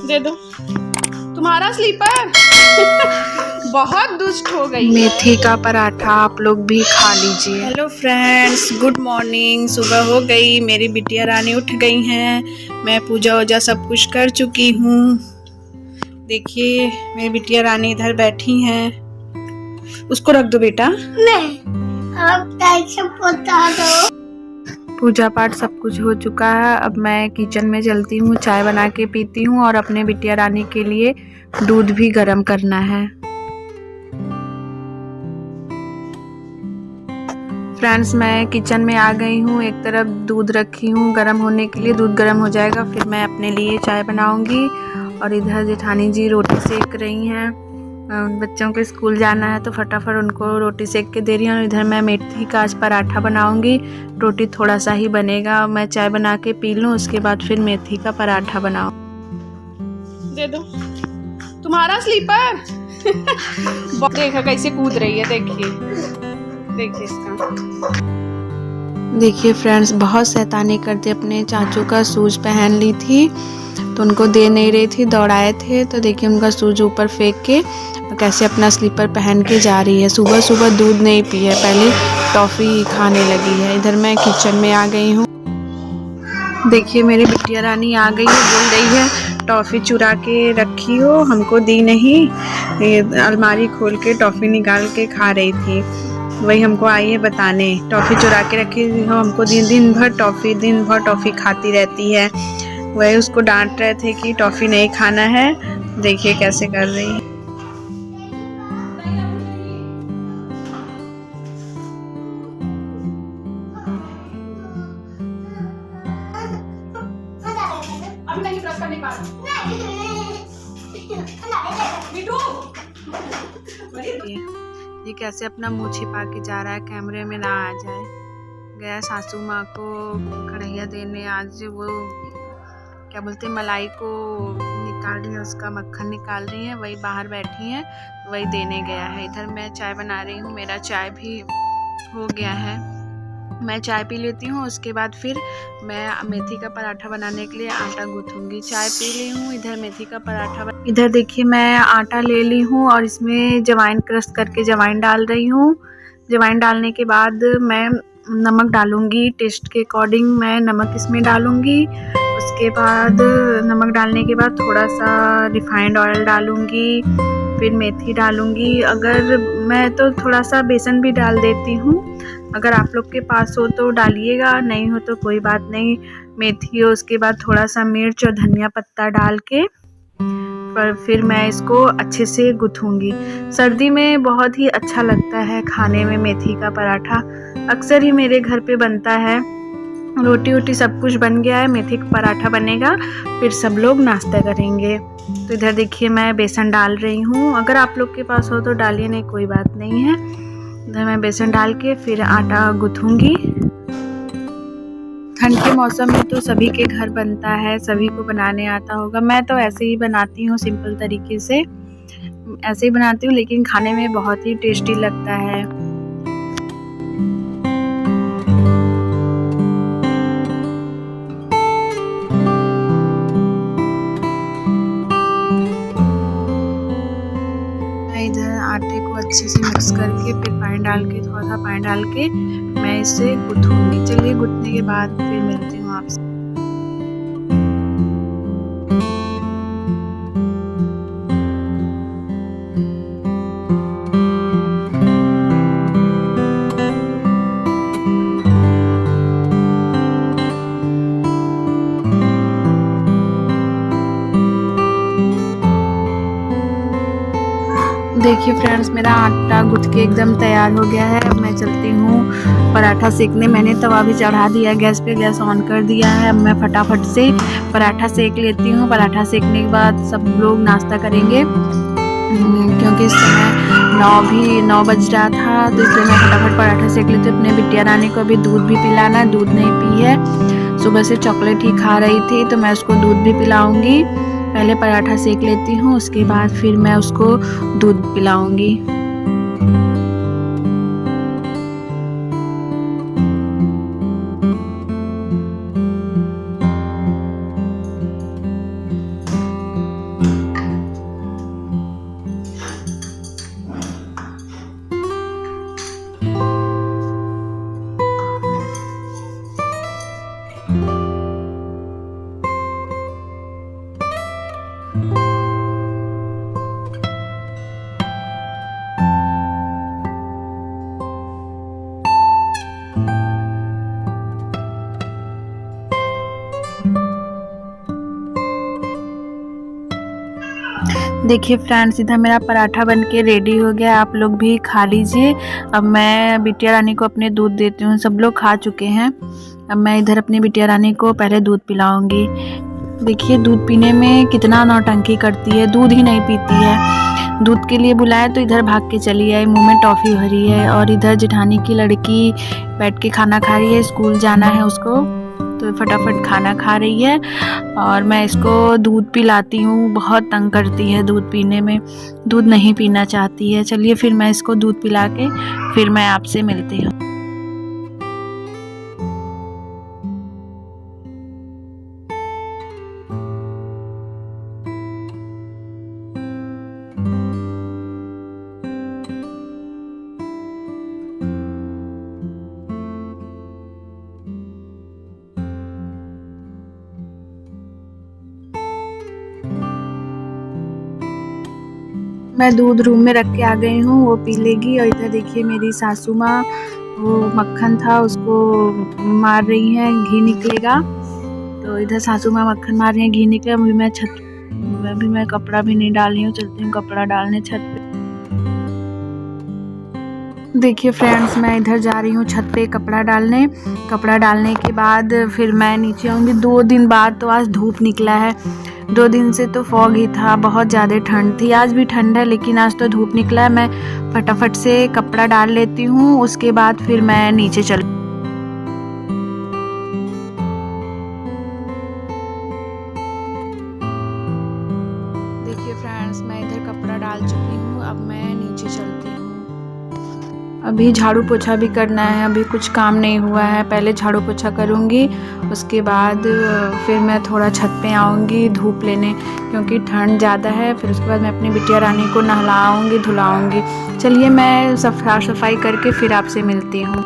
दे दो तुम्हारा स्लीपर। बहुत दुष्ट हो गई। मेथी का पराठा आप लोग भी खा लीजिए। Hello friends, good morning. सुबह हो गई, मेरी बिटिया रानी उठ गई हैं। मैं पूजा वूजा सब कुछ कर चुकी हूँ। देखिए मेरी बिटिया रानी इधर बैठी हैं। उसको रख दो बेटा। नहीं, आप कैसे बता दो। पूजा पाठ सब कुछ हो चुका है। अब मैं किचन में चलती हूँ, चाय बना के पीती हूँ और अपने बिटिया रानी के लिए दूध भी गर्म करना है। फ्रेंड्स, मैं किचन में आ गई हूँ। एक तरफ दूध रखी हूँ गर्म होने के लिए। दूध गर्म हो जाएगा फिर मैं अपने लिए चाय बनाऊंगी। और इधर जेठानी जी रोटी सेक रही हैं। बच्चों के स्कूल जाना है तो फटाफट उनको रोटी सेक के दे रही हूँ। इधर मैं मेथी का आज पराठा बनाऊंगी। रोटी थोड़ा सा ही बनेगा, मैं चाय बना के पी लूँ, उसके बाद फिर मेथी का पराठा बनाऊँ। दे दो तुम्हारा स्लीपर। देखा कैसे कूद रही है, देखिए इसका। देखिए फ्रेंड्स, बहुत शैतानी करते अपने चाचू का शूज पहन ली थी तो उनको दे नहीं रही थी, दौड़ाए थे तो देखिए उनका शूज ऊपर फेंक के कैसे अपना स्लीपर पहन के जा रही है। सुबह सुबह दूध नहीं पी है, पहले टॉफ़ी खाने लगी है। इधर मैं किचन में आ गई हूँ। देखिए मेरी बिटिया रानी आ गई है, बोल रही है टॉफ़ी चुरा के रखी हो, हमको दी नहीं। ये अलमारी खोल के टॉफ़ी निकाल के खा रही थी, वही हमको आई है बताने। टॉफ़ी चुरा के रखी हो, हमको दिन भर टॉफ़ी खाती रहती है। वही उसको डांट रहे थे कि टॉफ़ी नहीं खाना है। देखिए कैसे कर रही है। ये कैसे अपना मुंह छिपा के जा रहा है, कैमरे में ना आ जाए। गया सासू माँ को कढ़ैया देने। आज वो क्या बोलते हैं, मलाई को निकाल रही है, उसका मक्खन निकाल रही है, वही बाहर बैठी हैं, वही देने गया है। इधर मैं चाय बना रही हूँ, मेरा चाय भी हो गया है। मैं चाय पी लेती हूँ, उसके बाद फिर मैं मेथी का पराठा बनाने के लिए आटा गूँथूंगी। चाय पी ली हूँ, इधर मेथी का पराठा इधर देखिए मैं आटा ले ली हूँ और इसमें जवाइन क्रश करके जवाइन डाल रही हूँ। जवाइन डालने के बाद मैं नमक डालूंगी, टेस्ट के अकॉर्डिंग मैं नमक इसमें डालूंगी। उसके बाद नमक डालने के बाद थोड़ा सा रिफाइंड ऑयल डालूंगी, फिर मेथी डालूंगी। अगर मैं तो थोड़ा सा बेसन भी डाल देती हूँ, अगर आप लोग के पास हो तो डालिएगा, नहीं हो तो कोई बात नहीं। मेथी हो, उसके बाद थोड़ा सा मिर्च और धनिया पत्ता डाल के पर फिर मैं इसको अच्छे से गूँथूंगी। सर्दी में बहुत ही अच्छा लगता है खाने में मेथी का पराठा। अक्सर ही मेरे घर पे बनता है। रोटी वोटी सब कुछ बन गया है, मेथी का पराठा बनेगा, फिर सब लोग नाश्ता करेंगे। तो इधर देखिए मैं बेसन डाल रही हूँ, अगर आप लोग के पास हो तो डालिए, नहीं कोई बात नहीं है। इधर मैं बेसन डाल के फिर आटा गूँथूंगी। ठंड के मौसम में तो सभी के घर बनता है, सभी को बनाने आता होगा। मैं तो ऐसे ही बनाती हूँ, सिंपल तरीके से ऐसे ही बनाती हूँ, लेकिन खाने में बहुत ही टेस्टी लगता है। इधर आटे को अच्छे से मिक्स करके फिर पानी डाल के, थोड़ा सा पानी डाल के मैं इसे गूँथूंगी। चलिए गूँथने के बाद फिर मिलती हूँ आपसे। देखिए फ्रेंड्स, मेरा आटा गूँथ के एकदम तैयार हो गया है। अब मैं चलती हूँ पराठा सेकने। मैंने तवा भी चढ़ा दिया गैस पे, गैस ऑन कर दिया है। अब मैं फटाफट से पराठा सेक लेती हूँ। पराठा सेकने के बाद सब लोग नाश्ता करेंगे, क्योंकि इस समय 9 बज रहा था, तो इसलिए मैं फटाफट पराठा सेक लेती हूँ। अपने बिटिया रानी को अभी दूध भी पिलाना, दूध नहीं पी है, सुबह से चॉकलेट ही खा रही थी, तो मैं उसको दूध भी पिलाऊंगी। पहले पराठा सेक लेती हूँ, उसके बाद फिर मैं उसको दूध पिलाऊंगी। देखिए फ्रेंड्स, इधर मेरा पराठा बन के रेडी हो गया। आप लोग भी खा लीजिए। अब मैं बिटिया रानी को अपने दूध देती हूँ। सब लोग खा चुके हैं। अब मैं इधर अपनी बिटिया रानी को पहले दूध पिलाऊंगी। देखिए दूध पीने में कितना नौटंकी करती है, दूध ही नहीं पीती है। दूध के लिए बुलाया तो इधर भाग के चली आई, मुंह में टॉफ़ी भरी है। और इधर जेठानी की लड़की बैठ के खाना खा रही है, स्कूल जाना है उसको, तो फटाफट खाना खा रही है। और मैं इसको दूध पिलाती हूँ। बहुत तंग करती है दूध पीने में, दूध नहीं पीना चाहती है। चलिए फिर मैं इसको दूध पिला के फिर मैं आपसे मिलती हूँ। मैं दूध रूम में रख के आ गई हूँ, वो पी लेगी। और इधर देखिए मेरी सासू माँ, वो मक्खन था उसको मार रही हैं, घी निकलेगा। तो इधर सासू माँ मक्खन मार रही हैं, घी निकले। अभी मैं कपड़ा भी नहीं डाली हूँ, चलती हूँ कपड़ा डालने छत पे। देखिए फ्रेंड्स, मैं इधर जा रही हूँ छत पे कपड़ा डालने। कपड़ा डालने के बाद फिर मैं नीचे आऊँगी। 2 दिन बाद तो आज धूप निकला है। 2 दिन से तो फॉग ही था, बहुत ज़्यादा ठंड थी। आज भी ठंड है लेकिन आज तो धूप निकला है। मैं फटाफट से कपड़ा डाल लेती हूँ, उसके बाद फिर मैं नीचे चल। देखिए फ्रेंड्स, मैं इधर कपड़ा डाल चुकी हूँ। अब मैं नीचे चलती हूँ। अभी झाड़ू पोछा भी करना है, अभी कुछ काम नहीं हुआ है। पहले झाड़ू पोछा करूँगी, उसके बाद फिर मैं थोड़ा छत पे आऊँगी धूप लेने, क्योंकि ठंड ज़्यादा है। फिर उसके बाद मैं अपनी बिटिया रानी को नहलाऊँगी, धुलाऊँगी। चलिए मैं सफाई करके फिर आपसे मिलती हूँ।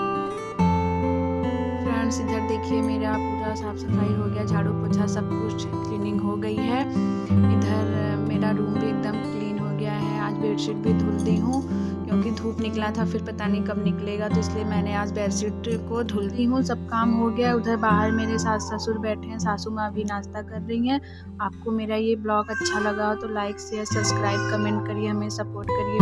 फ्रेंड्स, इधर देखिए मेरा पूरा साफ़ सफाई हो गया, झाड़ू पोछा सब कुछ क्लीनिंग हो गई है। इधर मेरा रूम भी एकदम क्लीन हो गया है। आज बेडशीट भी धुल दी हूँ, क्योंकि धूप निकला था, फिर पता नहीं कब निकलेगा, तो इसलिए मैंने आज बेडशीट को धुल दी हूँ। सब काम हो गया। उधर बाहर मेरे सास ससुर बैठे हैं, सासू माँ भी नाश्ता कर रही हैं। आपको मेरा ये ब्लॉग अच्छा लगा हो तो लाइक शेयर सब्सक्राइब कमेंट करिए, हमें सपोर्ट करिए।